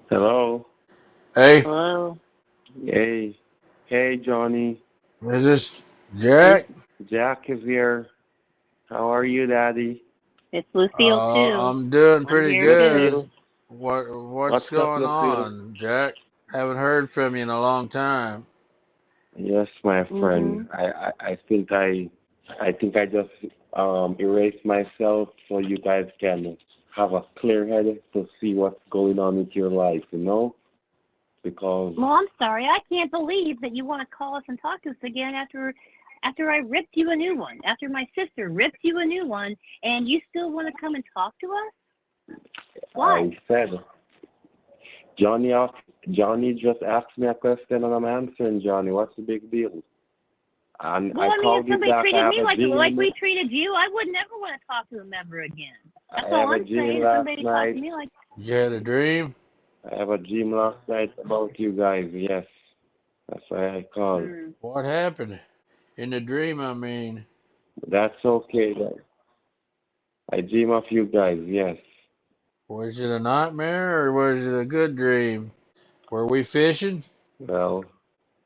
Hello. Hey, Hello. Hey. Hey, Johnny. is this It's Jack? Jack is here. How are you, Daddy? it's Lucille too. I'm doing I'm pretty here good. too. Lucille. What's What's up, going Lucille? on, Jack? Haven't heard from you in a long time. Yes, my friend. Mhm. I think I just erased myself so you guys can have a clear head to see what's going on with your life, Because Well, I'm sorry. I can't believe that you want to call us and talk to us again after I ripped you a new one. After my sister ripped you a new one, and you still want to come and talk to us? Why? I said Johnny asked, Johnny just asked me a question and I'm answering Johnny. What's the big deal? And Well, I I mean, if called you somebody back. I treated have me a like dream. we treated you, I would never want to talk to them ever again. That's I all have a I'm dream saying. If last somebody talked to night. me like, You had a dream? I have a dream last night about you guys. Yes, that's why I called. hmm. What happened? In the dream, I mean. That's okay, guys. I dream of you guys. Yes. Was it a nightmare or was it a good dream? Were we fishing? Well,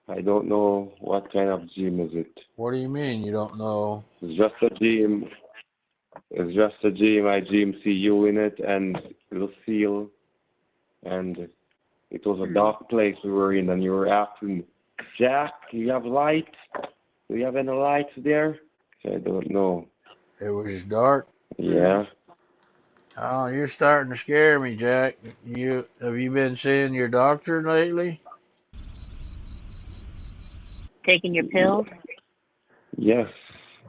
I don't know what kind of dream is it. What do you mean you don't know? It's just a dream. It's just a dream. I dream see you in it and Lucille, and it was a Hmm. dark place we were in, and you were asking, Jack, do you have lights? Do you have any lights there? I don't know. It was dark. Hmm. Yeah. Oh, you're starting to scare me, Jack. Have you been seeing your doctor lately? Taking your pills? Yes.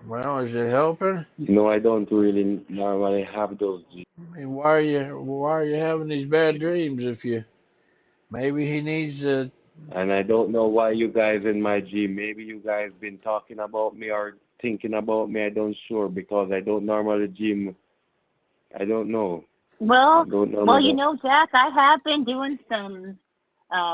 Well, is it helping? No, I don't really normally have those dreams. I mean, why are you having these bad dreams if you maybe he needs to. And I don't know why you guys in my dream. Maybe you guys been talking about me or thinking about me. I don't sure because I don't normally dream. I don't know. I Well, don't well, normally. you know, Jack, I have been doing some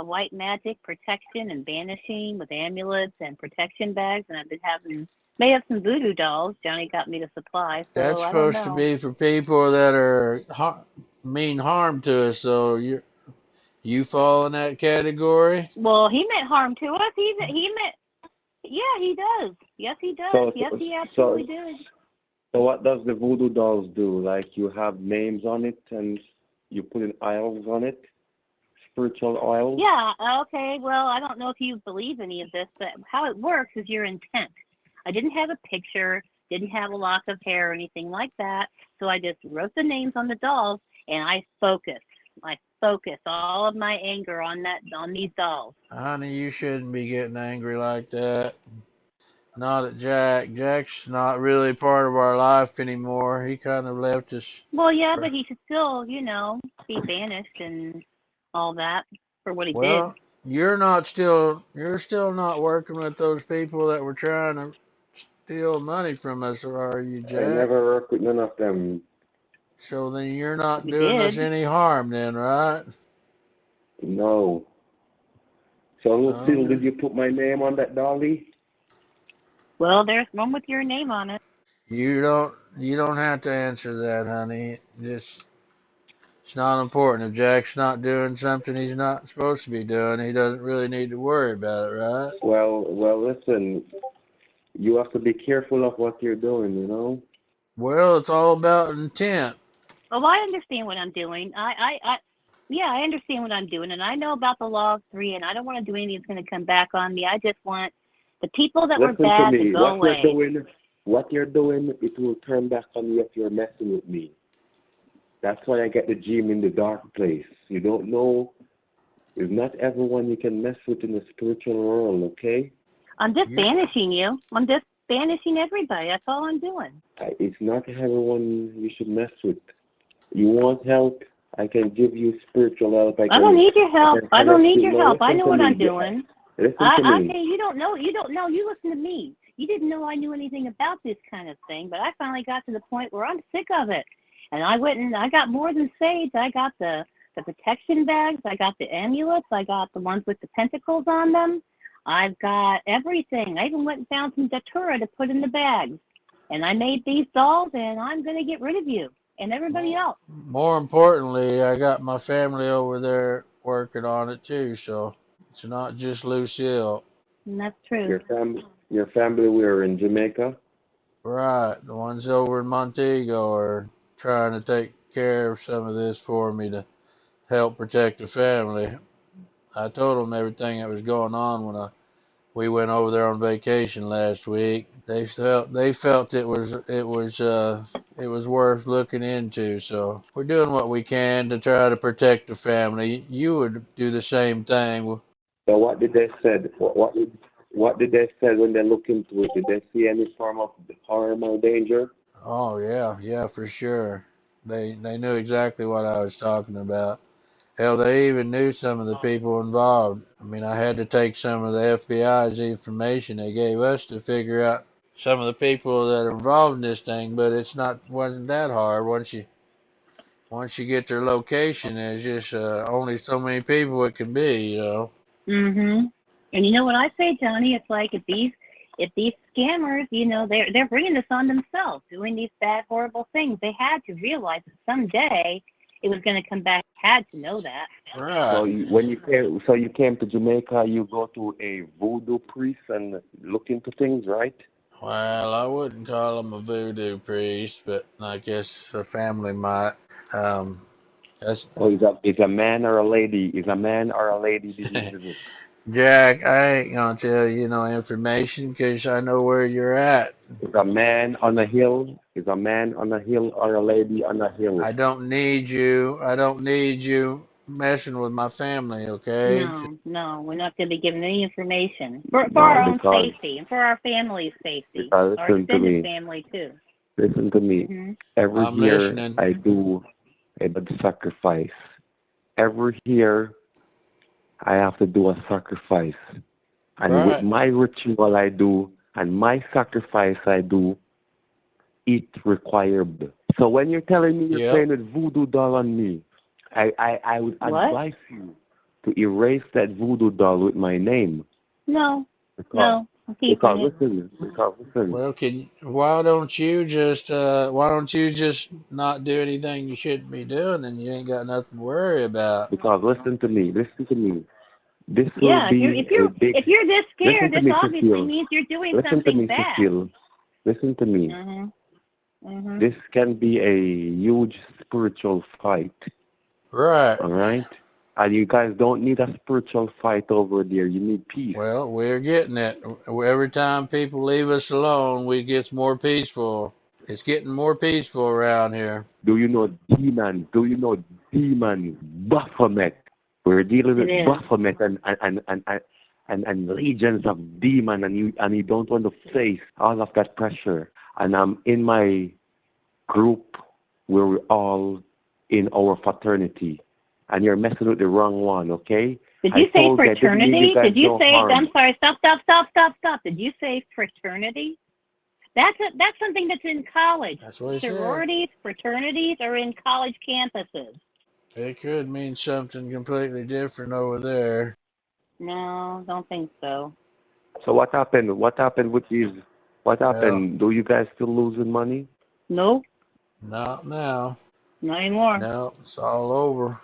white magic protection and banishing with amulets and protection bags, and I've been having made up some voodoo dolls. Johnny got me to supply, That's so I don't supposed to know. be for people that mean harm to us. So you fall in that category. Well, he meant harm to us. He meant, yeah, he does. Yes, he does. So Yes, so he so absolutely did. so what does the voodoo dolls do? Like you have names on it and you put in oils on it, spiritual oils. Yeah, okay. Well, I don't know if you believe any of this, but how it works is your intent. I didn't have a picture, didn't have a lock of hair or anything like that, so I just wrote the names on the dolls and I focus. I focus all of my anger on these dolls. Honey, you shouldn't be getting angry like that. Not at Jack. Jack's not really part of our life anymore. He kind of left us. Well, yeah, but For, he should still, be banished and all that for what he did. well, you're still not working with those people that were trying to steal money from us, are you, I Jack? never work with none of them. So then you're not You doing us did. any harm then, right? No. So Lucille, Okay. did you put my name on that dolly? Well, there's one with your name on it. You don't have to answer that, honey. It's not important. If Jack's not doing something he's not supposed to be doing, he doesn't really need to worry about it, right? Well, listen. You have to be careful of what you're doing. Well, it's all about intent. Oh, I understand what I'm doing. Yeah, I understand what I'm doing, and I know about the law of three, and I don't want to do anything that's going to come back on me. I just want the people that were Listen to bad to me. go away. What you're doing, it will turn back on you if you're messing with me. That's why I get the gym in the dark place. You don't know. It's not everyone you can mess with in the spiritual world, okay? I'm just You banishing you. I'm just banishing everybody. That's all I'm doing. It's not everyone you should mess with. You want help? I can give you spiritual help. I I don't can, need your I help. can I don't connect need you. your No, help. I listen know to what me. I'm doing. Listen to me. Okay, you don't know. You don't know. You listen to me. You didn't know I knew anything about this kind of thing, but I finally got to the point where I'm sick of it. And I went and I got more than sage. I got the protection bags. I got the amulets. I got the ones with the pentacles on them. I've got everything. I even went and found some datura to put in the bags. And I made these dolls, and I'm going to get rid of you and everybody more else. more importantly, I got my family over there working on it too. So it's not just Lucille. And that's true. Your family were in Jamaica? Right. The ones over in Montego are trying to take care of some of this for me to help protect the family. I told them everything that was going on when we went over there on vacation last week. They felt it was worth looking into. So we're doing what we can to try to protect the family. You would do the same thing. So what did they said? What did they say when they look into it? Did they see any form of harm or danger? Oh yeah, yeah, for sure. They knew exactly what I was talking about. Hell, they even knew some of the people involved. I mean, I had to take some of the FBI's information they gave us to figure out some of the people that are involved in this thing, but wasn't that hard once you get their location. There's just only so many people it can be. Mhm. And you know what I say, Johnny? It's like if these scammers, they're bringing this on themselves, doing these bad, horrible things. They had to realize that someday it was going to come back. Had to know that. Right. So you came to Jamaica, you go to a voodoo priest and look into things, right? Well, I wouldn't call him a voodoo priest, but I guess a family might. Um, that's Oh, is a man or a lady? Is a man or a lady did you visit? Jack, I ain't gonna tell you no information 'cause I know where you're at. Is a man on a hill? Is a man on a hill or a lady on a hill? I don't need you messing with my family, okay? No, we're not going to be given any information for No, our own safety and for our family's safety, because our listen to extended me. family too. Listen to me. Mhm. Every I'm year listening. I do a big sacrifice. Every year I have to do a sacrifice. And with Right. my ritual I do and my sacrifice I do, it required. So when you're telling me you're Yep. playing with voodoo doll on me, I would What? advise you to erase that voodoo doll with my name. No, Because, no, I'm keeping it. because listen, Well, why don't you just not do anything you shouldn't be doing and you ain't got nothing to worry about. because listen to me. This will Yeah, be a big, if you're this listen scared, to this me, obviously Cecile. means you're doing Listen to something me, bad. Cecile. Listen to me. Mhm. Mhm. This can be a huge spiritual fight, Right. all right? And you guys don't need a spiritual fight over there. You need peace. Well, we're getting it. Every time people leave us alone, we get more peaceful. It's getting more peaceful around here. Do you know demon? Do you know demon Baphomet? We're dealing It with is. Baphomet and legions of demon, and you don't want to face all of that pressure. And I'm in my group where we're all in our fraternity, and you're messing with the wrong one, okay? Did I you say told you I didn't mean you fraternity? guys Did you no say? I'm harm sorry. Stop. Did you say fraternity? That's something that's in college. That's what he said. Sororities, fraternities are in college campuses. It could mean something completely different over there. No, don't think so. So what happened? What happened with these? What Well, happened? Do you guys still losing money? Nope, not now. not anymore. No, it's all over.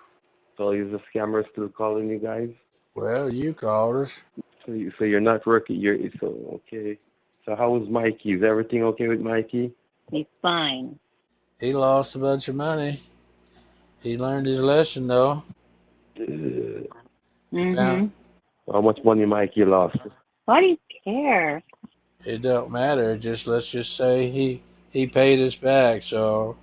So is the scammer still calling you guys? Well, you called us. So you're not working. So okay. So how is Mikey? Is everything okay with Mikey? He's fine. He lost a bunch of money. He learned his lesson though. He found Mhm. How much money Mikey lost? Why do you care? it don't matter. Just let's just say he paid us back. So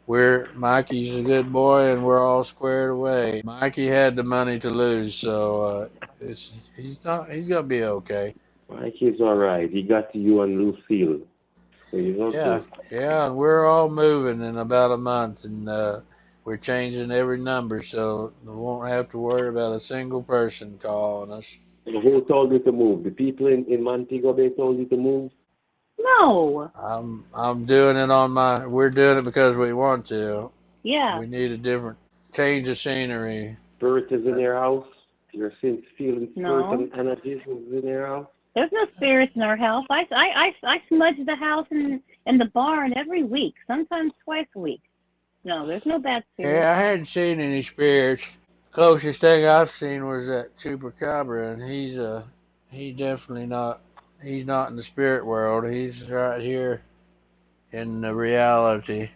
we're Mikey's a good boy and we're all squared away. Mikey had the money to lose, so he's gonna be okay. Mikey's all right. He got to you and Lucille. So he's Yeah, okay. yeah, and we're all moving in about a month, and we're changing every number, so we won't have to worry about a single person calling us. Who told you to move? The people in Montego Bay told you to move? No. I'm doing it on my. We're doing it because we want to. Yeah. We need a different change of scenery. Spirit is in your house? You're feeling spirit No. and energies is in your house? There's no spirits in our house. I smudge the house and the barn every week, sometimes twice a week. No, there's no bad spirits. Yeah, I hadn't seen any spirits. Closest thing I've seen was that chupacabra, and he definitely not. He's not in the spirit world. He's right here in the reality.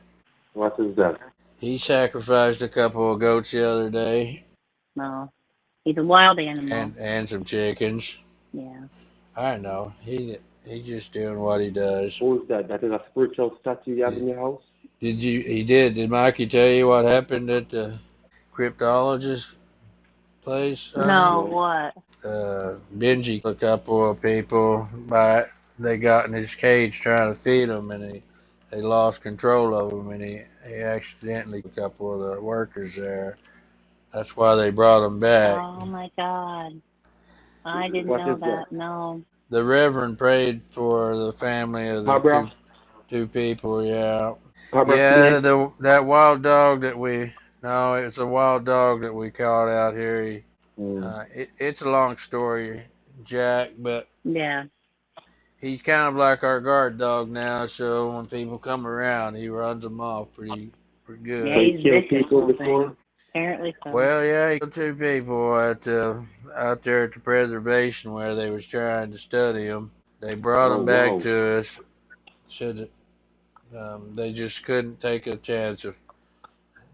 What is that? He sacrificed a couple of goats the other day, No, he's a wild animal. and some chickens. Yeah. I know. He's just doing what he does. Who is that? That is a spiritual statue you have in Did, your house? did you? He did. Did Mikey tell you what happened at the cryptologist place, honey? No, No. what? Benji, a couple of people, by they got in his cage trying to feed him, and they lost control of him, and he accidentally killed a couple of the workers there. That's why they brought him back. Oh my God. I didn't What know is that? that. No. The Reverend prayed for the family of the Cobra? two people. Yeah, Cobra yeah. snake? That wild dog that we no, it's a wild dog that we caught out here. Mm. It's a long story, Jack, but Yeah. he's kind of like our guard dog now. So when people come around, he runs them off pretty Yeah, So good. he he's killed vicious, people little thing. before? Apparently so. Well, yeah, he killed two people out there at the preservation where they was trying to study them. They brought Oh, him back wow. to us. Said they just couldn't take a chance of,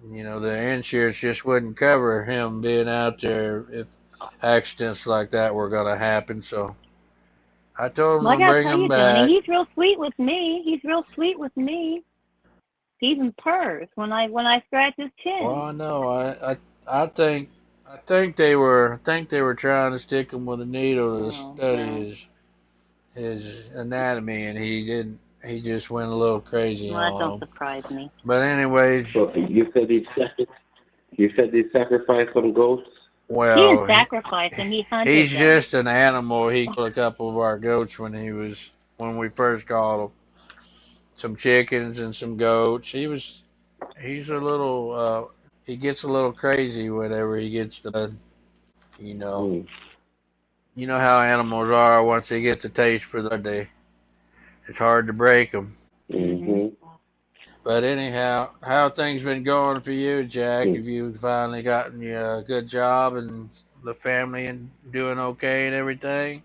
the insurance just wouldn't cover him being out there if accidents like that were going to happen. So I told Well, him I to gotta bring tell him you, Johnny, back. he's real sweet with me. He's real sweet with me. He even purrs when I scratch his Well, chin. I know. I think they were trying to stick him with a needle to Oh study well. his anatomy, and he didn't. He just went a little crazy Well, that don't on him. surprise me. But anyways, So you said he sacrificed some goats? He didn't well, sacrifice him. He he's hunted them. just an animal. He killed a couple of our goats when we first caught him. Some chickens and some goats. He's a little he gets a little crazy whenever he gets the blood. You know, Mm. you know how animals are. Once they get the taste for the blood, it's hard to break them. Mhm. Mm-hmm. But anyhow, how things been going for you, Jack? Mm. Have you finally gotten you a good job and the family and doing okay and everything?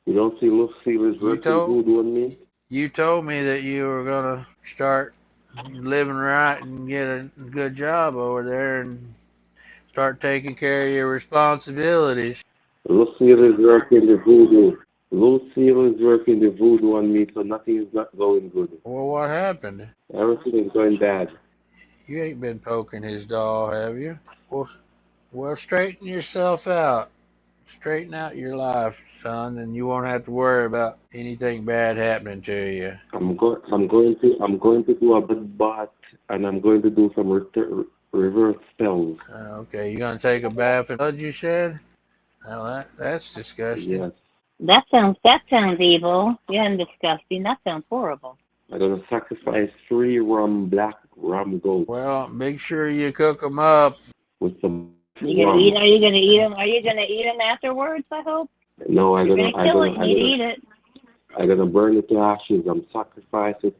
You don't see Lucille is You working told voodoo on me? you told me that you were gonna start living right and get a good job over there and start taking care of your responsibilities. Lucille is working the voodoo. Lucille is working the voodoo on me, so nothing is not going good. Well, what happened? Everything is going bad. You ain't been poking his doll, have you? Well, well, straighten yourself out. Straighten out your life, son, and you won't have to worry about anything bad happening to you. I'm going to do a bed bath, and I'm going to do some reverse spells. Okay, you gonna take a bath in blood? You said. Well, that's disgusting. Yes. That sounds evil. Yeah, and disgusting. That sounds horrible. I'm gonna sacrifice three black rum goats Well, make sure you cook them up. with some You gonna eat? rum. Are you gonna eat them? Are you gonna eat them afterwards? I hope. No, You're gonna kill it. You need to eat it. I'm gonna burn it to ashes. I'm sacrificing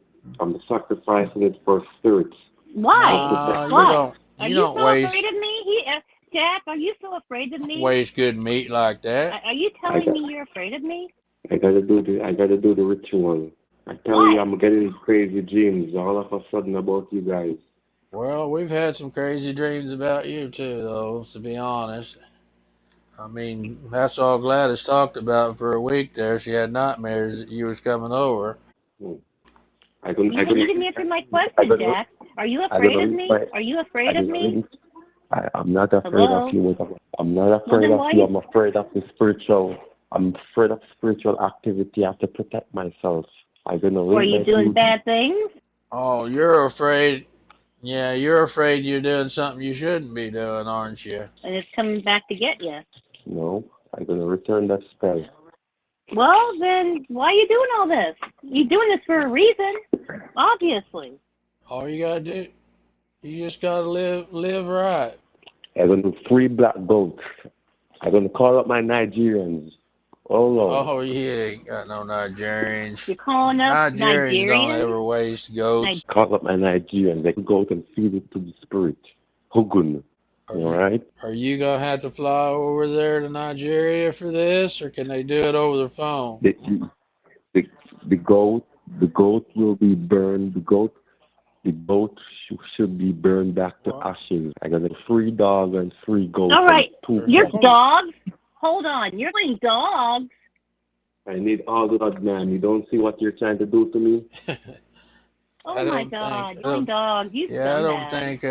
it for spirits. Why? No, you Why? don't. Are You you don't so afraid waste of me? Jack, are you so afraid of me? waste good meat like that. Are you I telling got, me you're afraid of me? I gotta do the ritual. I tell you, Why? I'm getting crazy dreams all of a sudden about you guys. Well, we've had some crazy dreams about you too, though. To be honest, I mean that's all Gladys talked about for a week there. She had nightmares that you was coming over. Hmm. I gonna, I You gonna, didn't answer my I question, gonna, Jack. Are you I afraid gonna of leave me? my, Are you I afraid of gonna me? leave. I'm not afraid of Hello? you. I'm not Well, afraid then of why you. you? I'm afraid of the spiritual. I'm afraid of spiritual activity. I have to protect myself. I'm gonna Were leave you my doing beauty. bad things? Oh, you're afraid. Yeah, you're afraid you're doing something you shouldn't be doing, aren't you? And it's coming back to get you. No, I'm gonna return that spell. Well, then why are you doing all this? You're doing this for a reason, obviously. All you gotta do, you just gotta live right. I'm gonna do three black goats. I'm gonna call up my Nigerians. Oh Lord. Oh, you ain't got no Nigerians. You're calling up Nigerians don't Nigerians? ever waste goats. Call up my Nigerians. They can go out and feed it to the spirit. Hugun. Are All you right. are you gonna have to fly over there to Nigeria for this, or can they do it over the phone? The, the, the goat, the goat will be burned. The goat should be burned back to Well, ashes. I got a 3 dog and 3 goats All and right, two your cats. dogs. Hold on, you're playing dogs. I need all the odds, man. You don't see what you're trying to do to me? Oh I my don't think God, I you're playing don't dogs. You yeah scumbag. I don't think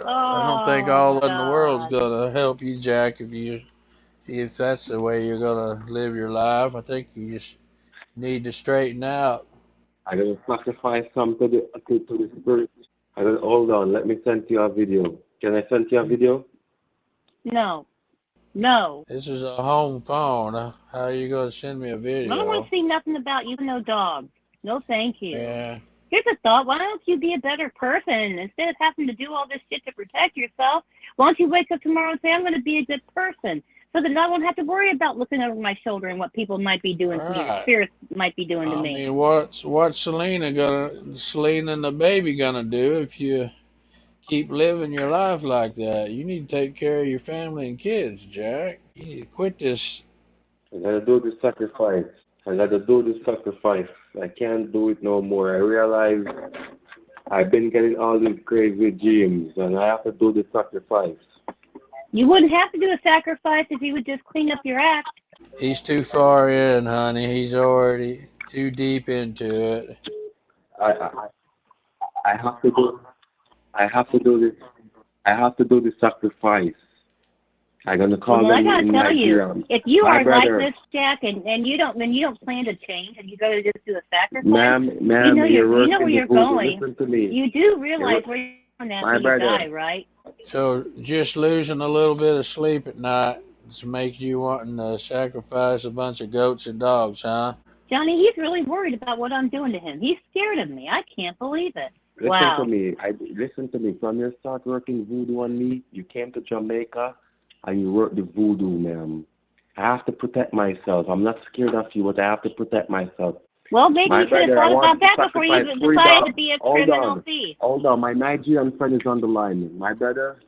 Oh all my that in the world's God. gonna help you, Jack, if that's the way you're gonna live your life. I think you just need to straighten out. I gotta sacrifice some to the spirit. I gotta hold on. Let me send you a video. Can I send you a video? No, no. This is a home phone. How are you gonna send me a I don't want video? to see nothing about you, no dogs. No, thank you. Yeah. Here's a thought. Why don't you be a better person instead of having to do all this shit to protect yourself? Why don't you wake up tomorrow and say, I'm going to be a good person, so that I won't have to worry about looking over my shoulder and what people might be doing All to me or right. spirits might be doing to I me. mean, what's Selena and the baby gonna do if you keep living your life like that? You need to take care of your family and kids, Jack. You need to quit this. I gotta do the sacrifice. I gotta do the sacrifice. I can't do it no more. I realize I've been getting all these crazy dreams, and I have to do the sacrifice. You wouldn't have to do a sacrifice if you would just clean up your act. He's too far in, honey. He's already too deep into it. I I, I have to do. I have to do this. I have to do the sacrifice. I'm gonna call Well, I them gotta in tell you, Nigeria. if you My are like brother, this, Jack, and you don't plan to change, and you go to just do a sacrifice, ma'am, you're you know where working the you're voodoo. going. Listen to me. You do You're, realize where you're going after my you brother, die, right? So just losing a little bit of sleep at night to make you wanting to sacrifice a bunch of goats and dogs, huh? Johnny, he's really worried about what I'm doing to him. He's scared of me. I can't believe it. listen to Wow. me. Listen to me. From your start working voodoo on me, you came to Jamaica and you worked the voodoo, ma'am. I have to protect myself. I'm not scared of you, but I have to protect myself. Well, maybe My you should have brother, I thought want about you to that before you sacrifice three decided to dollars. be a Hold criminal on. thief. Hold on. My Nigerian friend is on the line. My brother,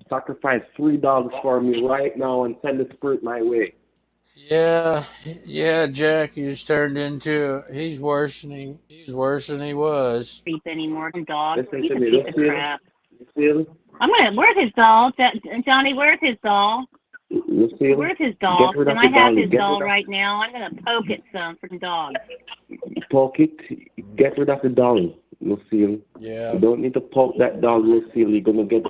sacrifice $3 for me right now and send the spirit my way. Yeah, yeah, Jack, he's worse than he was. Creep anymore, dog. Listen He's to a me. piece of Lucille. crap. Lucille. Where's his doll? Johnny, where's his doll? Lucille. Where's his doll? Get rid Can of I the have dolly. his Get doll rid of right now? I'm gonna poke it some for the dog. poke it. Get rid of the dolly, Lucille. Yeah. You don't need to poke that doll, Lucille. You're gonna get.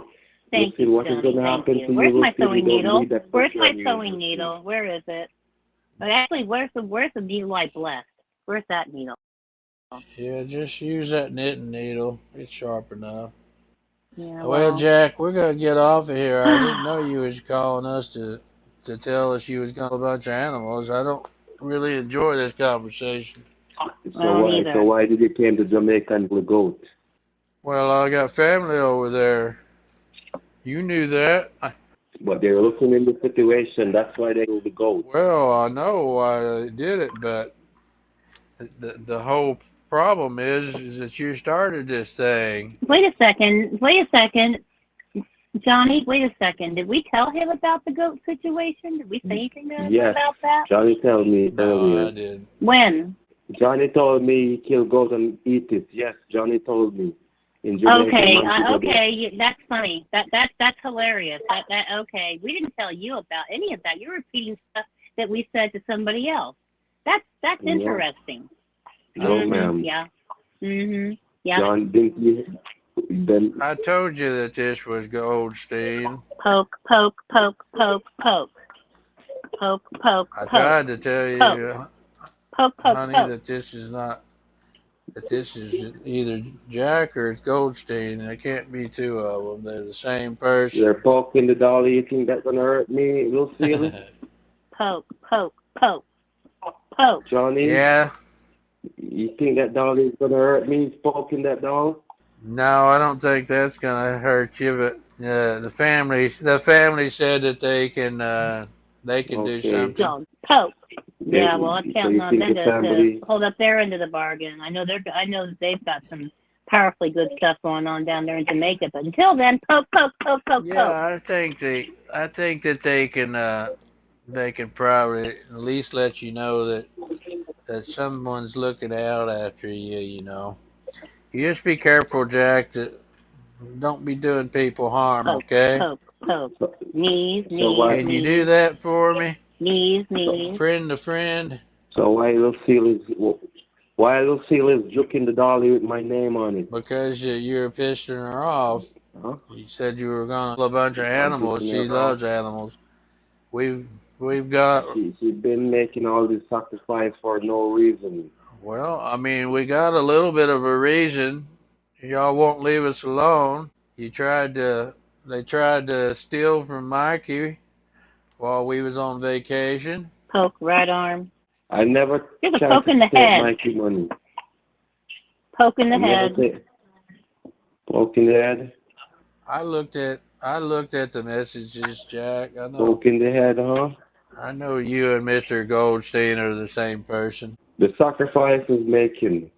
Thank Lucille, you, what is Johnny. gonna Thank happen you. to you, Where's my Lucille? You sewing don't needle? need that Where's pressure my on you, sewing Lucille. needle? Where is it? But actually, where's the needle I blessed? Where's that needle? Yeah, just use that knitting needle. It's sharp enough. Yeah, Well, well. Jack, we're gonna get off of here. I didn't know you was calling us to tell us you was gonna kill a bunch of animals. I don't really enjoy this conversation. I don't So either. why did you came to Jamaica and the goat? Well, I got family over there. You knew that. But they're looking in the situation. That's why they go the goat. Well, I know why they did it, but the whole problem is that you started this thing. Wait a second. Wait a second. Johnny, wait a second. Did we tell him about the goat situation? Did we say anything to him Yes, about that? Johnny told me No, I earlier. didn't. When? Johnny told me he kill goat and eat it. Yes, Johnny told me in Jamaica. Okay, months ago. that's funny. That's hilarious. Okay. We didn't tell you about any of that. You're repeating stuff that we said to somebody else. That's No, interesting. no, ma'am. Yeah. Yeah. John didn't you? Then I told you that this was Goldstein. Poke, poke, poke, poke, poke. Poke, poke, I poke. tried to tell Poke. you, Poke, poke, honey, poke. that this is either Jack or it's Goldstein, and it can't be two of them. They're the same person. you're poking the dolly. You think that's gonna hurt me, Lucille? Poke, poke, poke. Poke. Johnny, Yeah. you think that dolly is gonna hurt me? Poking that doll? No, I don't think that's gonna hurt you. But the family said that they can do Okay. something. Dog. Poke. Yeah, well, I'm So counting you on think them the to family? hold up their end of the bargain. I know that they've got some powerfully good stuff going on down there in Jamaica. But until then, poke, poke, poke, poke, Yeah, poke. I think that they can probably at least let you know that someone's looking out after you. You know, you just be careful, Jack. That don't be doing people harm. Poke, Okay? poke, poke. So, Knees, so knees, why? Can you do knees, that for me, knees, So, knees. friend to friend? so why Lucille is juking the dolly with my name on it? Because you're pissing her off. Huh? You said you were gonna kill a bunch of I'm animals. pissing She her off. loves animals. We've we've got She been making all this sacrifice for no reason. well, I mean, we got a little bit of a reason. Y'all won't leave us alone. You tried to they tried to steal from Mikey while we was on vacation. Poke, right arm. I never Here's a tried poke to in the take head. Mikey money. Poke in I the never head. take poke in the head. I looked at the messages, Jack. Poke in the head, huh? I know you and Mr. Goldstein are the same person. The sacrifice is making.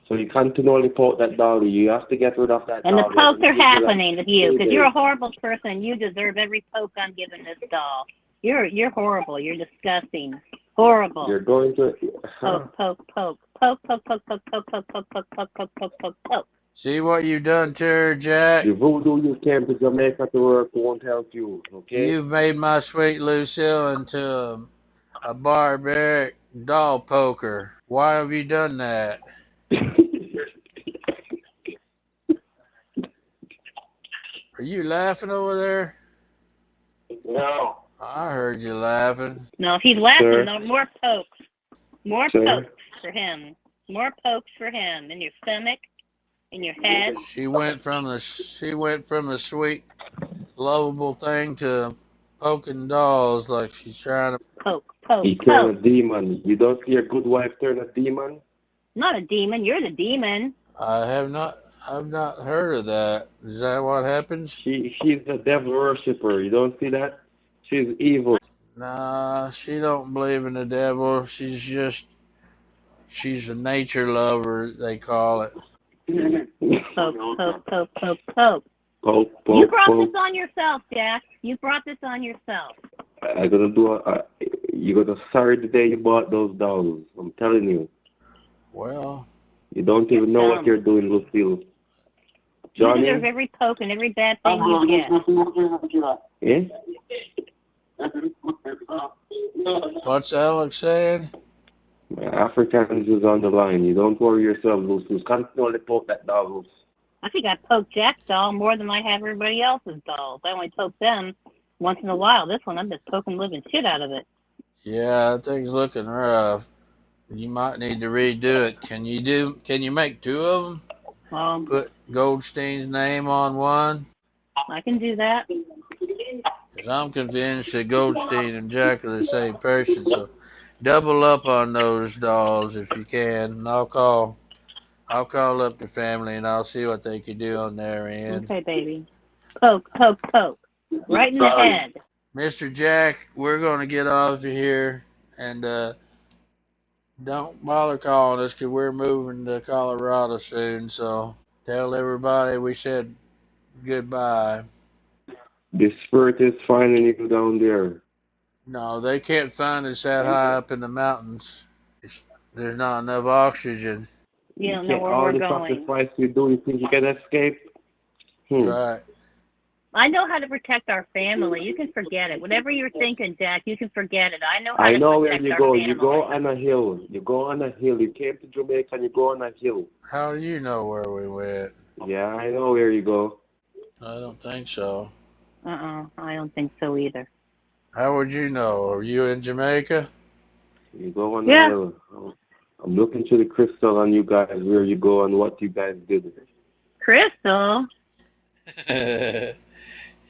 So you continually poke that dolly. You have to get rid of that And the dolly. pokes are Give you like happening with you 2 because you're days. a horrible person and you deserve every poke I'm giving this doll. You're horrible. You're disgusting. Horrible. You're going to Poke, poke, poke. Poke, poke, poke, poke, poke, poke, poke, poke, poke, poke, poke, poke, poke. See what you done to her, Jack? the voodoo you came to Jamaica to work won't help you, okay? You've made my sweet Lucille into a barbaric doll poker. Why have you done that? Are you laughing over there? No. I heard you laughing. No, if he's laughing, Sir. no, more pokes. More Sir. pokes for him. More pokes for him. In your stomach, in your head. She went from the sweet, lovable thing to poking dolls like she's trying to. Poke, poke, He turned poke. a demon. You don't see a good wife turn a demon? Not a demon. You're the demon. I've not heard of that. Is that what happens? She's a devil worshipper. You don't see that? She's evil. Nah, she don't believe in the devil. She's a nature lover, they call it. Poke, poke, poke, poke, poke. Poke, You poke, brought poke. this on yourself, Jack. You brought this on yourself. I'm gonna you're gonna sorry the day you bought those dolls. I'm telling you. Well, You don't even know what you're doing, Lucille. You Johnny? deserve every poke and every bad thing you get. Yeah? what's Alex saying? Africans is on the line. You don't worry yourself, Lucille. Continually poke that doll. I think I poke Jack's doll more than I have everybody else's dolls. I only poke them once in a while. This one, I'm just poking the living shit out of it. Yeah, that thing's looking rough. You might need to redo it. Can you make two of them? Put Goldstein's name on one? I can do that. Because I'm convinced that Goldstein and Jack are the same person. So double up on those dolls if you can, and I'll call up the family and I'll see what they can do on their end. Okay, baby. Poke, poke, poke. Right in the head. Mr. Jack, we're going to get off of here and don't bother calling us because we're moving to Colorado soon. So tell everybody we said goodbye. The spirit is finding you down there. No, they can't find us that high up in the mountains. There's not enough oxygen. You don't You know can't, where all we're the going. sacrifice you do, you think you can escape? Right. I know how to protect our family. You can forget it. Whatever you're thinking, Jack, you can forget it. I know how I to know where protect you our go. family. You go on a hill. You go on a hill. You came to Jamaica and you go on a hill. How do you know where we went? Yeah, I know where you go. I don't think so. I don't think so either. How would you know? Are you in Jamaica? You go on a Yeah. hill. I'm looking to the crystal on you guys, where you go and what you guys did. Crystal?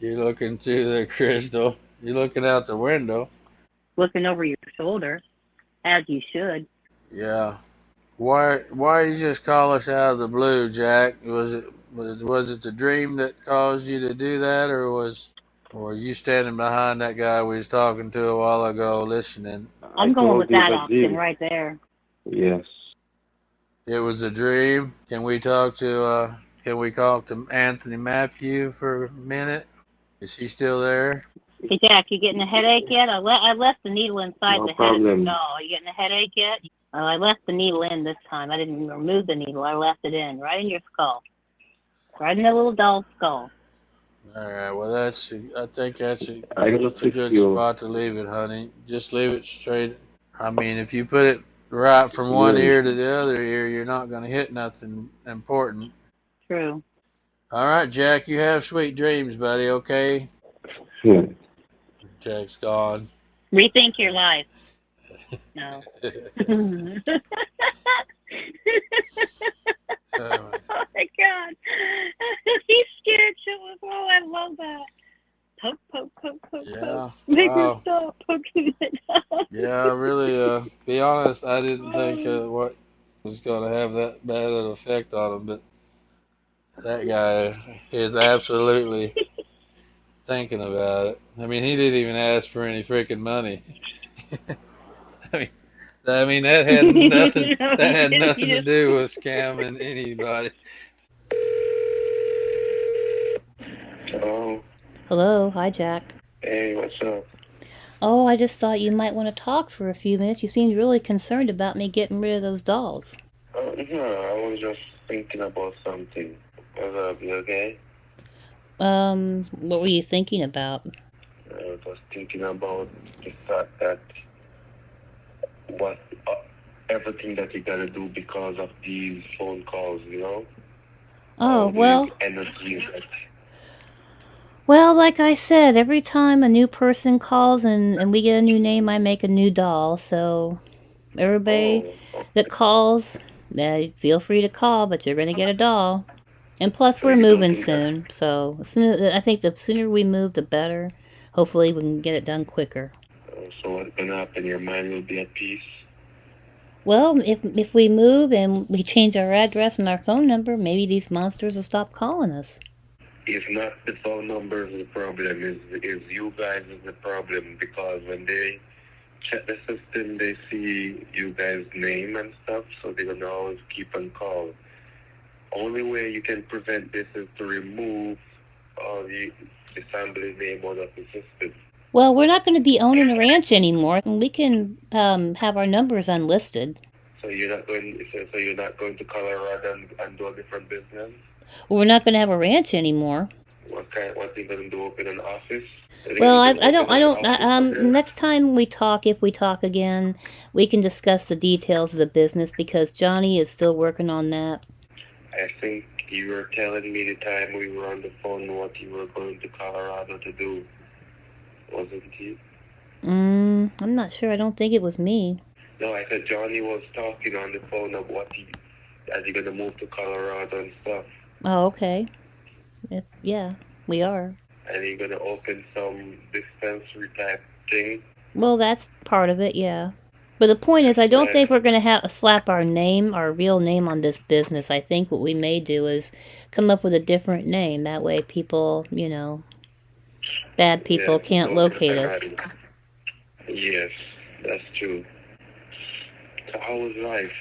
You're looking through the crystal. You're looking out the window. Looking over your shoulder, as you should. Yeah. Why you just call us out of the blue, Jack? Was it the dream that caused you to do that, or were you standing behind that guy we was talking to a while ago listening? I'm going with told you that the option dream. right there. Yes. It was a dream. Can we talk to Anthony Matthew for a minute? Is he still there? Hey Jack, you getting a headache yet? I left the needle inside No the head of your problem. doll. Are you getting a headache yet? I left the needle in this time. I didn't remove the needle. I left it in, right in your skull, right in the little doll's skull. All right. Well, I think that's I don't a assist good you. spot to leave it, honey. Just leave it straight. I mean, if you put it right from one Yes. ear to the other ear, you're not going to hit nothing important. True. All right, Jack. You have sweet dreams, buddy. Okay. Hmm. Jack's gone. Rethink your life. No. Oh Oh, my God. He's scared shitless. Oh, I love that. Poke, poke, poke, poke, poke. yeah. Make her Wow. stop poking it. Yeah. Really. Be honest. I didn't think what was going to have that bad an effect on him, but that guy is absolutely thinking about it. I mean, he didn't even ask for any freaking money. I mean, that had nothing. No, That had you nothing to just do with scamming anybody. Hello. Hello, hi Jack. Hey, what's up? Oh, I just thought you might want to talk for a few minutes. You seemed really concerned about me getting rid of those dolls. No, I was just thinking about something. Was that be okay? What were you thinking about? I was just thinking about the fact that what everything that you gotta do because of these phone calls, you know? Oh, All the well, energy. like I said, every time a new person calls and we get a new name, I make a new doll. So everybody Oh, that calls, feel free to call, but you're gonna get a doll. And plus, so we're you don't moving think that? soon, so I think the sooner we move, the better. Hopefully, we can get it done quicker. So what's gonna happen? Your mind will be at peace. Well, if we move and we change our address and our phone number, maybe these monsters will stop calling us. It's not the phone number is the problem. Is you guys is the problem because when they check the system, they see you guys' name and stuff, so they're gonna always keep on call. Only way you can prevent this is to remove all the family name out of the system. Well, we're not going to be owning a ranch anymore. We can have our numbers unlisted. So you're not going to Colorado and do a different business. We're not going to have a ranch anymore. What are you gonna do? Open an office? Well, You can open I an don't. office up there? Next time we talk, if we talk again, we can discuss the details of the business because Johnny is still working on that. I think you were telling me the time we were on the phone what you were going to Colorado to do, wasn't he? I'm not sure. I don't think it was me. No, I said Johnny was talking on the phone of as he gonna move to Colorado and stuff, Oh, okay. Yeah, we are. and he gonna open some dispensary type thing. Well, that's part of it, yeah. But the point is, I don't think we're going to slap our real name on this business. I think what we may do is come up with a different name. That way people, bad people can't locate us. Yes, that's true. So how was life?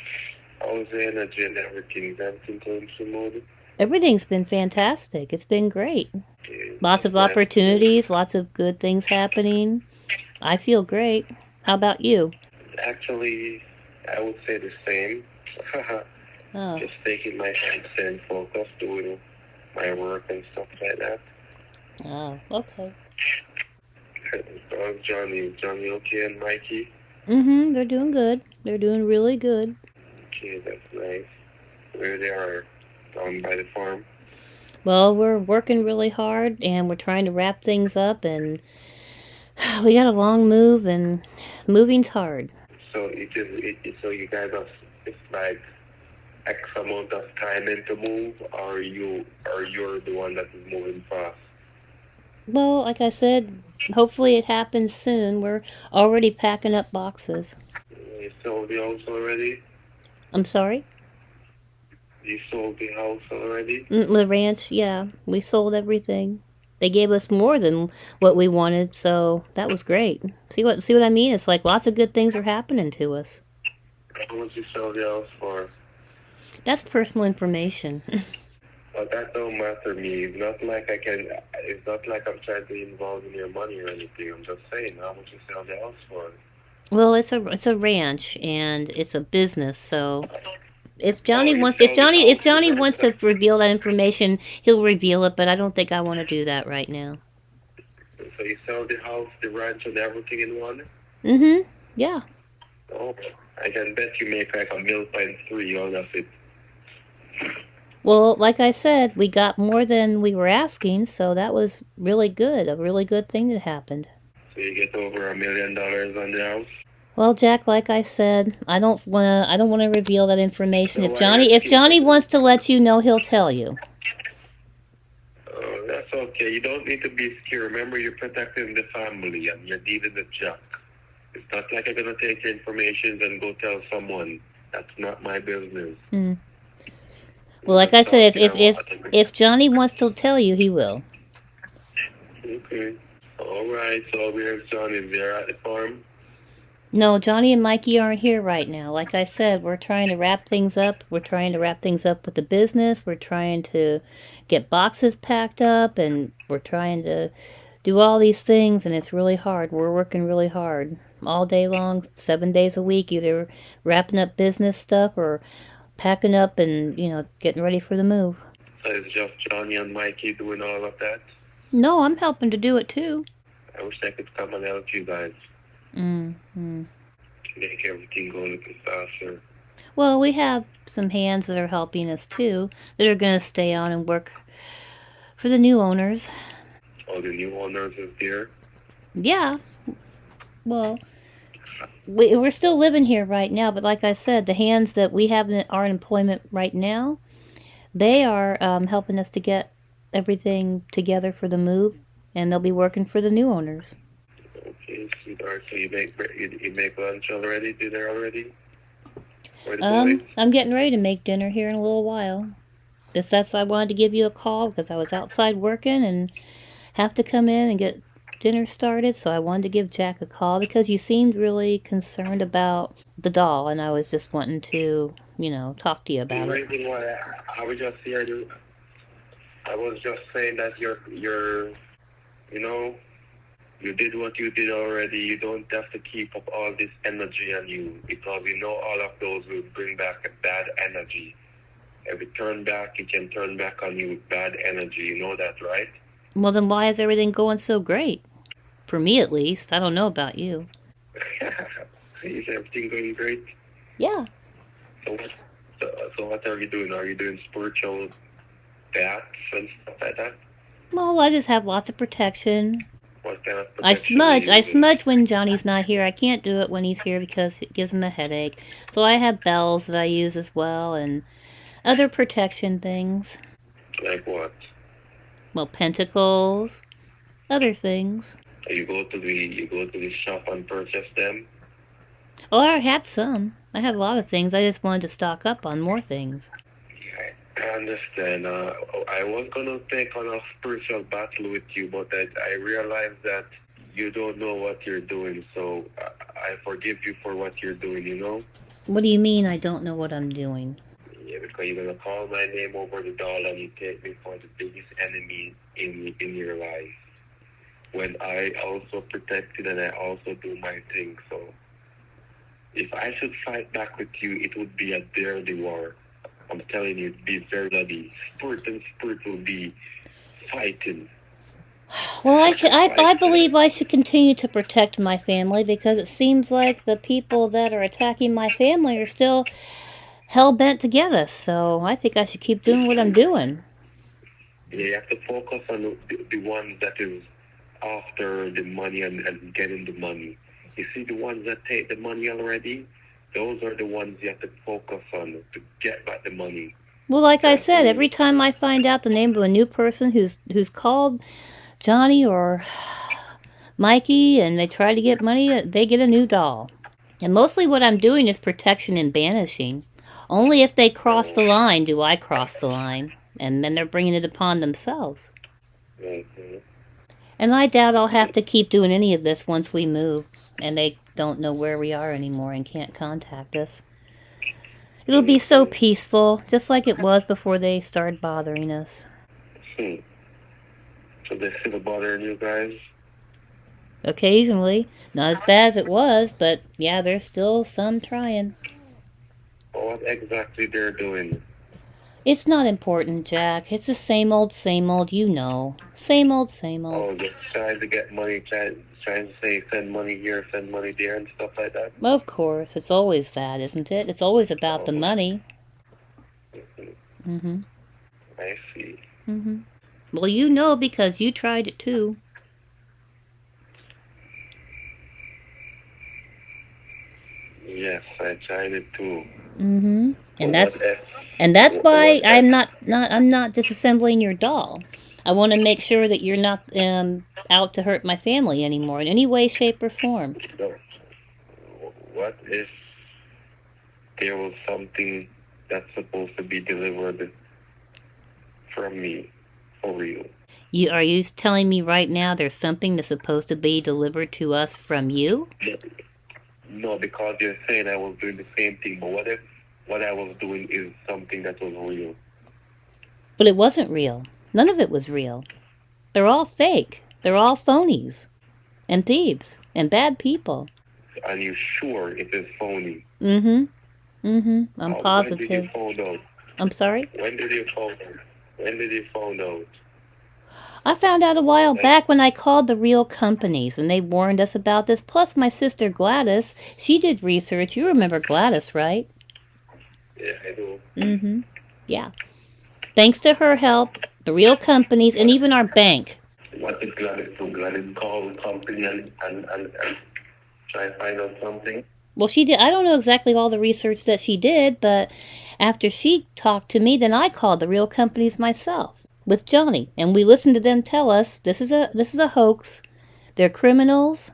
How was the energy and everything? Is everything going smooth? Everything's been fantastic. It's been great. Yeah, Lots of that's opportunities, lots of good things happening. I feel great. How about you? Actually, I would say the same. Oh, Just taking my time, staying focused, doing my work and stuff like that. Okay. Johnny okay and Mikey? They're doing good. They're doing really good. Okay, that's nice. Where they are, down by the farm. Well, we're working really hard and we're trying to wrap things up and we got a long move and moving's hard. So so you guys have, it's like X amount of time in to move, or you're the one that is moving fast? Well, like I said, hopefully it happens soon. We're already packing up boxes. You sold the house already? I'm sorry? You sold the house already? The ranch, yeah. We sold everything. They gave us more than what we wanted, so that was great. See what I mean? It's like lots of good things are happening to us. How much you sell the house for? That's personal information. But that don't matter to me. It's not like it's not like I'm trying to be involved in your money or anything. I'm just saying, how much you sell the house for? Well, it's a ranch and it's a business, so if Oh, Johnny you wants sell the if house to Johnny rent wants to reveal that information, he'll reveal it, but I don't think I want to do that right now. So you sell the house, the ranch, and everything in one? Mm-hmm. Yeah. Oh, I can bet you make like $1.3 million out of it. Well, like I said, we got more than we were asking, so that was really good. A really good thing that happened. So you get over $1 million on the house? Well, Jack, like I said, I don't wanna reveal that information. So why you're If Johnny keeping? wants to let you know, he'll tell you. Oh, that's okay. You don't need to be scared. Remember, you're protecting the family and you're dealing with Jack. It's not like I'm gonna take your information and go tell someone. That's not my business. Mm. I'm Well, like I just said, talking about it. if Johnny wants to tell you, he will. Okay. All right. So where's John? Is there at the farm? No, Johnny and Mikey aren't here right now. Like I said, we're trying to wrap things up. We're trying to wrap things up with the business. We're trying to get boxes packed up, and we're trying to do all these things, and it's really hard. We're working really hard all day long, 7 days a week, either wrapping up business stuff or packing up and, getting ready for the move. So it's just Johnny and Mikey doing all of that? No, I'm helping to do it too. I wish I could come and help you guys. Mm-hmm. Make everything go a little faster. Well, we have some hands that are helping us too, that are going to stay on and work for the new owners. Oh, the new owners is there? Yeah. Well, we're still living here right now, but like I said, the hands that we have are in employment right now, they are helping us to get everything together for the move, and they'll be working for the new owners. Okay, sweetheart. So you make lunch already? Dinner already? For the boys? I'm getting ready to make dinner here in a little while. That's why I wanted to give you a call, because I was outside working and have to come in and get dinner started, so I wanted to give Jack a call because you seemed really concerned about the doll, and I was just wanting to, talk to you about The it. reason why I was just here, I was just saying that you did what you did already. You don't have to keep up all this energy on you, because all of those will bring back a bad energy. If it turn back, it can turn back on you with bad energy. You know that, right? Well, then why is everything going so great? For me, at least. I don't know about you. Is everything going great? Yeah. So what are you doing? Are you doing spiritual baths and stuff like that? Well, I just have lots of protection. What kind of protection are you I using? smudge when Johnny's not here. I can't do it when he's here because it gives him a headache. So I have bells that I use as well, and other protection things. Like what? Well, pentacles, other things. You go to the shop and purchase them? Oh, I have some. I have a lot of things. I just wanted to stock up on more things. I understand. I was gonna take on a spiritual battle with you, but I realized that you don't know what you're doing. So I forgive you for what you're doing. What do you mean I don't know what I'm doing? Yeah, because you're gonna call my name over the doll and you take me for the biggest enemy in your life. When I also protect it and I also do my thing. So if I should fight back with you, it would be a dirty war. I'm telling you, it'd be very bloody. Spirit and spirit will be fighting. Well, I believe I should continue to protect my family, because it seems like the people that are attacking my family are still hell-bent to get us. So I think I should keep doing what I'm doing. Yeah, you have to focus on the ones that is after the money and getting the money. You see the ones that take the money already? Those are the ones you have to focus on to get back the money. Well, like I said, every time I find out the name of a new person who's called Johnny or Mikey and they try to get money, they get a new doll. And mostly what I'm doing is protection and banishing. Only if they cross the line do I cross the line. And then they're bringing it upon themselves. Mm-hmm. And I doubt I'll have to keep doing any of this once we move and they don't know where we are anymore and can't contact us. It'll be so peaceful, just like it was before they started bothering us. So they're still bothering you guys? Occasionally. Not as bad as it was, but yeah, there's still some trying. What exactly they're doing? It's not important, Jack. It's the same old, you know. Same old, same old. Oh, just trying to get money, trying to say send money here, send money there, and stuff like that? Of course, it's always that, isn't it? It's always about the money. Mm-hmm. I see. Mm-hmm. Well, you know because you tried it too. Yes, I tried it too. Mm-hmm. But And that's why I'm not disassembling your doll. I want to make sure that you're not out to hurt my family anymore in any way, shape, or form. What if there was something that's supposed to be delivered from me, for real? Are you telling me right now there's something that's supposed to be delivered to us from you? No, because you're saying I was doing the same thing, but what if what I was doing is something that was real? But it wasn't real. None of it was real. They're all fake. They're all phonies. And thieves. And bad people. Are you sure it is phony? Mm-hmm. Mm-hmm. I'm positive. When did you find out? I'm sorry? When did you find out? I found out a while back when I called the real companies and they warned us about this. Plus my sister Gladys, she did research. You remember Gladys, right? Yeah, I do. Mm-hmm. Yeah. Thanks to her help, the real companies, and even our bank. What did Gladys do? Gladys called the company and try to find out something? Well, she did. I don't know exactly all the research that she did, but after she talked to me, then I called the real companies myself with Johnny, and we listened to them tell us this is a hoax. They're criminals.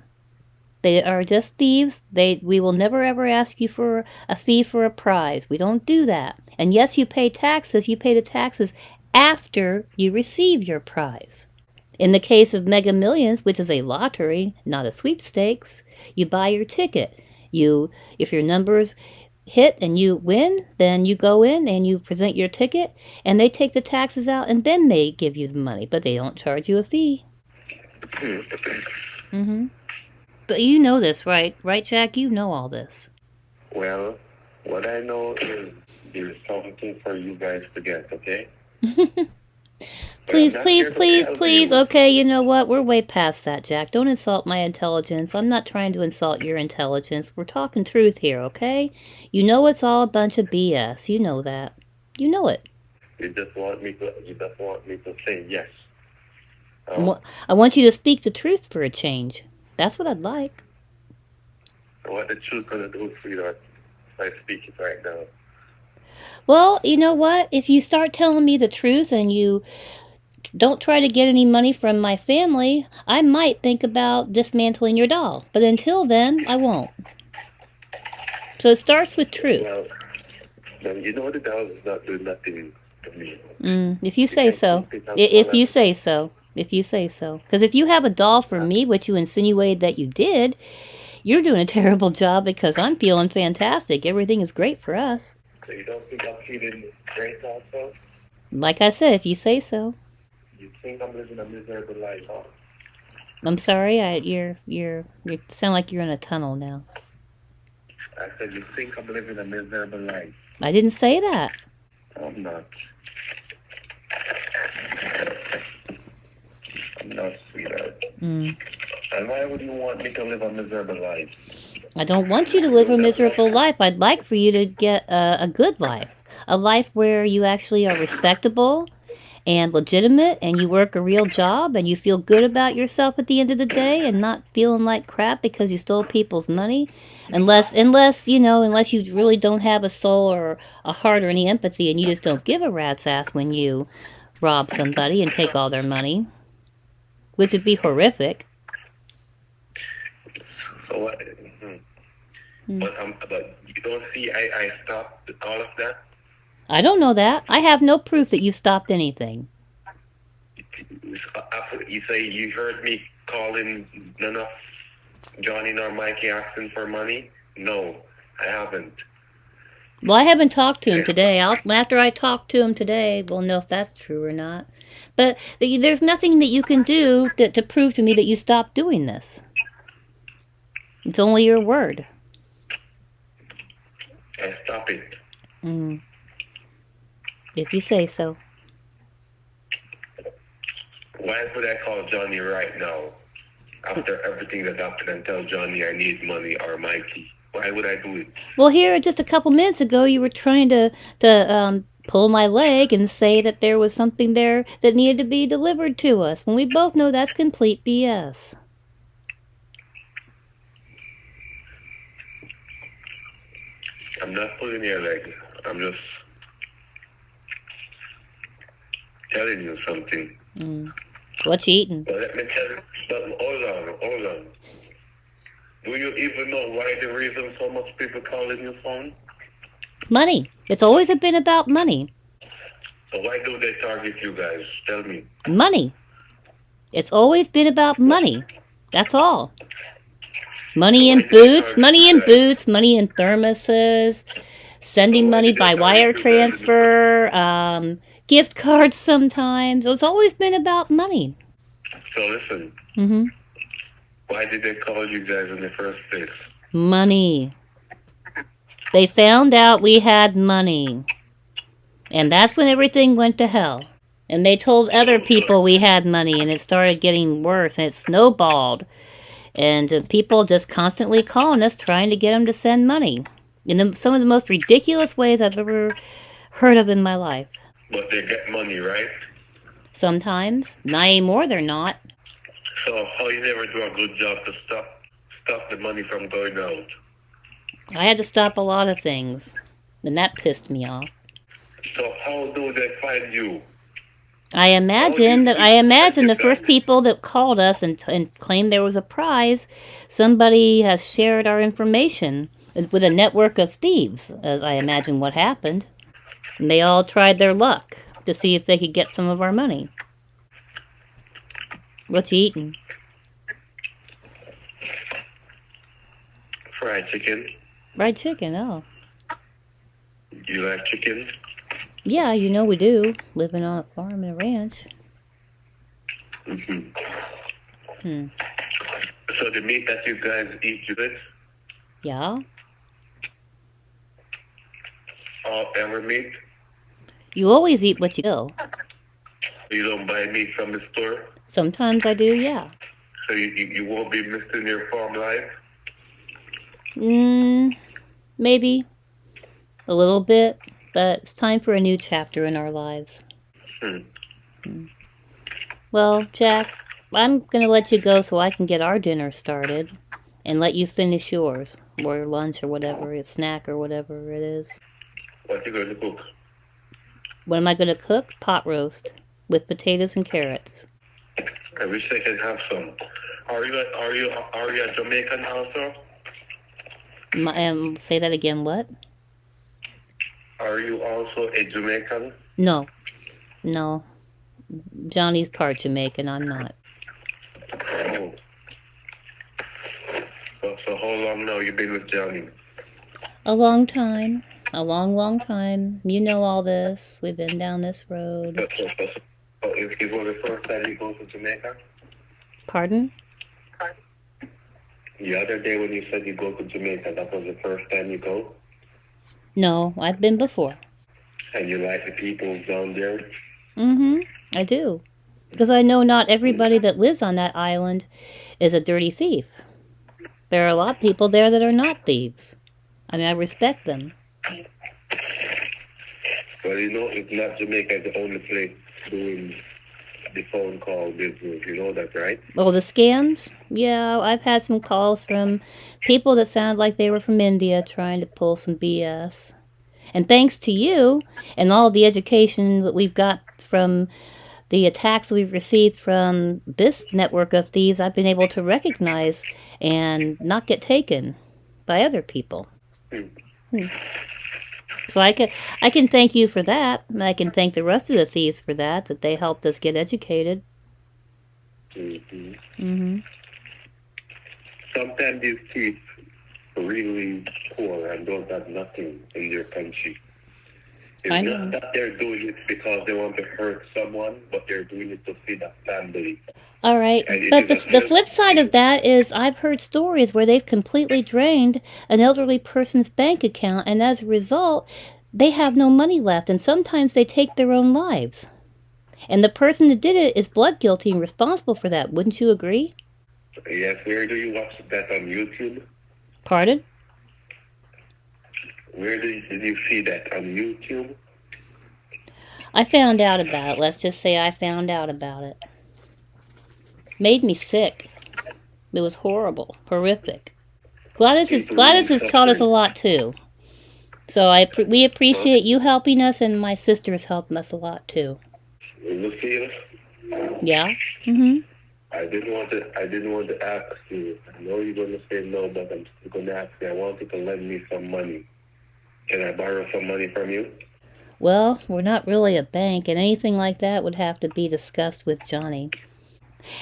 They are just thieves. We will never ever ask you for a fee for a prize. We don't do that. And yes, you pay taxes. You pay the taxes after you receive your prize. In the case of Mega Millions, which is a lottery, not a sweepstakes, you buy your ticket. If your numbers hit and you win, then you go in and you present your ticket, and they take the taxes out, and then they give you the money, but they don't charge you a fee. Mm-hmm. But you know this, right? Right, Jack? You know all this. Well, what I know is there's something for you guys to get, okay? Please. Okay, you know what? We're way past that, Jack. Don't insult my intelligence. I'm not trying to insult your intelligence. We're talking truth here, okay? You know it's all a bunch of BS. You know that. You know it. You just want me to say yes. I want you to speak the truth for a change. That's what I'd like. What the truth gonna do, sweetheart? If I speak it right now. Well, you know what? If you start telling me the truth and you don't try to get any money from my family, I might think about dismantling your doll. But until then, I won't. So it starts with truth. Well, you know the doll is not doing nothing to me. If you say so. If you say so. If you say so. Because if you have a doll for me, which you insinuated that you did, you're doing a terrible job because I'm feeling fantastic. Everything is great for us. So you don't think I'm feeling great also? Like I said, if you say so. You think I'm living a miserable life, huh? I'm sorry, you sound like you're in a tunnel now. I said you think I'm living a miserable life. I didn't say that. I'm not. I'm not, sweetheart. And why would you want me to live a miserable life? I don't want you to live a miserable life. I'd like for you to get a good life. A life where you actually are respectable and legitimate and you work a real job and you feel good about yourself at the end of the day and not feeling like crap because you stole people's money. Unless you really don't have a soul or a heart or any empathy and you just don't give a rat's ass when you rob somebody and take all their money. Which would be horrific. So what? But you don't see I stopped all of that? I don't know that. I have no proof that you stopped anything. You say you heard me calling none of Johnny nor Mikey asking for money? No, I haven't. Well, I haven't talked to him today. After I talk to him today, we'll know if that's true or not. But there's nothing that you can do to prove to me that you stopped doing this. It's only your word. I stop it. Mm. If you say so. Why would I call Johnny right now after everything that happened and tell Johnny I need money or Mikey? Why would I do it? Well, here just a couple minutes ago, you were trying to pull my leg and say that there was something there that needed to be delivered to us, when we both know that's complete BS. I'm not pulling your leg. I'm just telling you something. Mm. What you eating? But let me tell you, but hold on. Do you even know why the reason so much people calling your phone? Money. It's always been about money. So why do they target you guys? Tell me. Money. It's always been about money. That's all. Money in boots, money in boots, money in thermoses, sending money by wire transfer, gift cards sometimes. It's always been about money. So listen. Mm-hmm. Why did they call you guys in the first place? Money. They found out we had money. And that's when everything went to hell. And they told other people we had money, and it started getting worse, and it snowballed. And people just constantly calling us, trying to get them to send money. In some of the most ridiculous ways I've ever heard of in my life. But they get money, right? Sometimes. Not anymore, they're not. So how you never do a good job to stop the money from going out? I had to stop a lot of things, and that pissed me off. So how do they find you? I imagine the first people that called us and claimed there was a prize, somebody has shared our information with a network of thieves, as I imagine what happened. And they all tried their luck to see if they could get some of our money. What you eating? Fried chicken. Fried chicken, oh. You like chicken? Yeah, you know we do. Living on a farm and a ranch. Mm-hmm. So the meat that you guys eat, you eat? Yeah. Every meat? You always eat what you kill. You don't buy meat from the store? Sometimes I do, yeah. So you won't be missing your farm life? Maybe. A little bit. But it's time for a new chapter in our lives. Well, Jack, I'm going to let you go so I can get our dinner started and let you finish yours, or your lunch or whatever, a snack or whatever it is. What you going to cook? What am I going to cook? Pot roast with potatoes and carrots. I wish I could have some. Are you a Jamaican also? Say that again, what? Are you also a Jamaican? No. Johnny's part Jamaican, I'm not. Oh. So how long now you been with Johnny? A long time. A long time. You know all this. We've been down this road. So it was the first time you go to Jamaica? Pardon? The other day when you said you go to Jamaica, that was the first time you go? No, I've been before. And you like the people down there? I do. Because I know not everybody that lives on that island is a dirty thief. There are a lot of people there that are not thieves. I mean, I respect them. Well, you know, it's not Jamaica the only place doing the phone call business. You know that, right? Oh, the scams? Yeah, I've had some calls from people that sound like they were from India trying to pull some BS. And thanks to you and all the education that we've got from the attacks we've received from this network of thieves, I've been able to recognize and not get taken by other people. So I can thank you for that, and I can thank the rest of the thieves for that they helped us get educated. Sometimes these thieves really poor and don't have nothing in their country. It's I not know. that they're doing it because they want to hurt someone, but they're doing it to feed a family. All right, And it but is a the flip side of that is I've heard stories where they've completely drained an elderly person's bank account, and as a result, they have no money left, and sometimes they take their own lives. And the person that did it is blood guilty and responsible for that. Wouldn't you agree? Yes, where do you watch that on YouTube? Pardon? Where did you see that on YouTube? I found out about it. Let's just say I found out about it. Made me sick. It was horrible, horrific. Gladys has taught us a lot too. So we appreciate you helping us, and my sister's helped us a lot too. Lucille, Yeah. Mhm. I didn't want to ask you. I know you're going to say no, but I'm still going to ask you. I want you to lend me some money. Can I borrow some money from you? Well, we're not really a bank, and anything like that would have to be discussed with Johnny.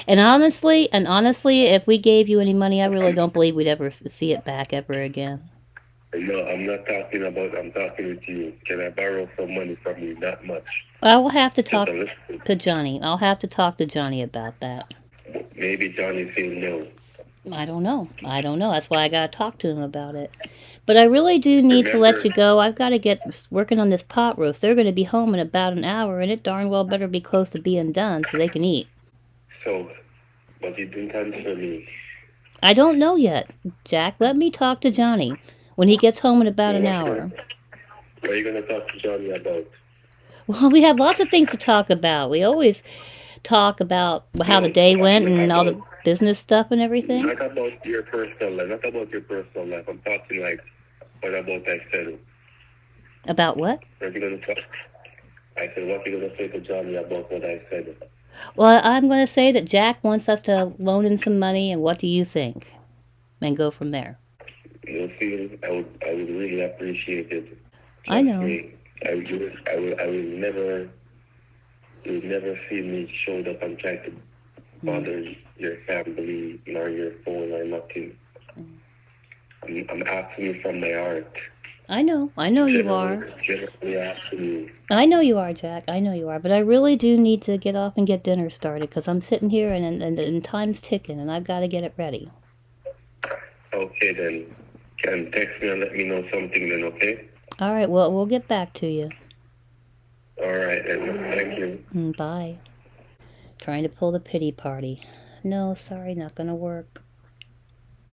And honestly, if we gave you any money, I really don't believe we'd ever see it back ever again. No, I'm not talking about. I'm talking with you. Can I borrow some money from you? Not much. I will have to Just talk a little. to Johnny. I'll have to talk to Johnny about that. Maybe Johnny said no. I don't know. That's why I gotta talk to him about it. But I really do need to let you go. I've got to get working on this pot roast. They're going to be home in about an hour, and it darn well better be close to being done so they can eat. So, but you didn't answer me. I don't know yet, Jack. Let me talk to Johnny when he gets home in about an hour. What are you going to talk to Johnny about? Well, we have lots of things to talk about. We always talk about how the day went and all the business stuff and everything. Not about your personal life. Not about your personal life. I'm talking like, what about I said? About what? What are you going to talk? I said, what are you going to say to Johnny about what I said? Well, I'm going to say that Jack wants us to loan in some money, and what do you think? And go from there. You'll see, I would really appreciate it. I know. I will never, you'll never see me showed up and try to bother your family nor your phone or nothing. I'm asking you from my heart. I know you are. Generally asking you. I know you are, Jack. I know you are. But I really do need to get off and get dinner started because I'm sitting here and time's ticking and I've got to get it ready. Okay, then. Can text me and let me know something then, okay? All right, well, we'll get back to you. All right, then. Thank you. Bye. Trying to pull the pity party. No, sorry, not going to work.